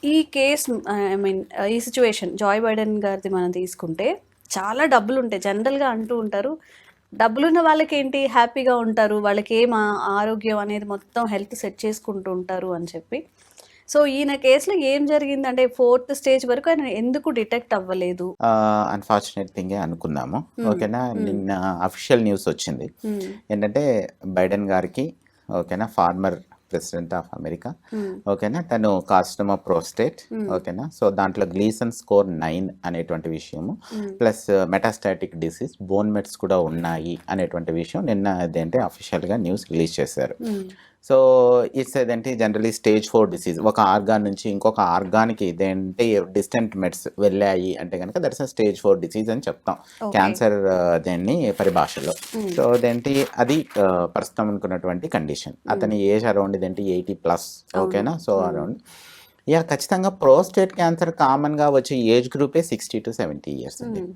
ఈ case I mean ఈ situation Joy Biden గారిది మనం తీసుకుంటే చాలా డబ్బులు ఉంటాయి. జనరల్‌గా అంటూ ఉంటారు. డబ్బులున్న వాళ్ళకేంటి హ్యాపీగా ఉంటారు. వాళ్ళకి ఆరోగ్యం అనేది మొత్తం హెల్త్ సెట్ చేసుకుంటూ ఉంటారు అని చెప్పి. సో, ఈయన కేస్‌లో ఏం జరిగిందంటే ఫోర్త్ స్టేజ్ వరకు ఆయన ఎందుకు డిటెక్ట్ అవ్వలేదు? అన్‌ఫార్చునేట్ థింగే అనుకుందాము. హ్మ్. ఓకేనా. హ్మ్. నిన్న అఫీషియల్ న్యూస్ వచ్చింది. హ్మ్. ఏంటంటే బైడెన్ గారికి ఓకేనా, ఫార్మర్ ప్రెసిడెంట్ ఆఫ్ అమెరికా హ్మ్. ఓకేనా, తను కార్సినోమా ప్రోస్టేట్ హ్మ్. ఓకేనా. సో దాంట్లో గ్లీసన్ స్కోర్ 9 అనేటువంటి విషయము, హ్మ్. ప్లస్ మెటాస్టాటిక్ డిసీజ్ బోన్ మెట్స్ కూడా ఉన్నాయి అనేటువంటి విషయం నిన్న అదేంటి అఫీషియల్గా న్యూస్ రిలీజ్ చేశారు. హ్మ్. సో ఇట్స్ ఏదంటే జనరలీ స్టేజ్ 4 డిసీజ్, ఒక ఆర్గాన్ నుంచి ఇంకొక ఆర్గాన్కి ఇదేంటి డిస్టెంట్ మెట్స్ వెళ్ళాయి అంటే కనుక దట్స్ స్టేజ్ 4 డిసీజ్ అని చెప్తాం ఓకే. క్యాన్సర్ దేన్ని పరిభాషలో. హ్మ్. సో అదేంటి అది ప్రస్తుతం అనుకున్నటువంటి కండిషన్. హ్మ్. అతని ఏజ్ అరౌండ్ ఇదేంటి 80+. అవును. ఓకేనా. సో హ్మ్. అరౌండ్ ఖచ్చితంగా ప్రోస్టేట్ క్యాన్సర్ కామన్గా వచ్చే ఏజ్ గ్రూపే 60 to 70 years అండి. హ్మ్.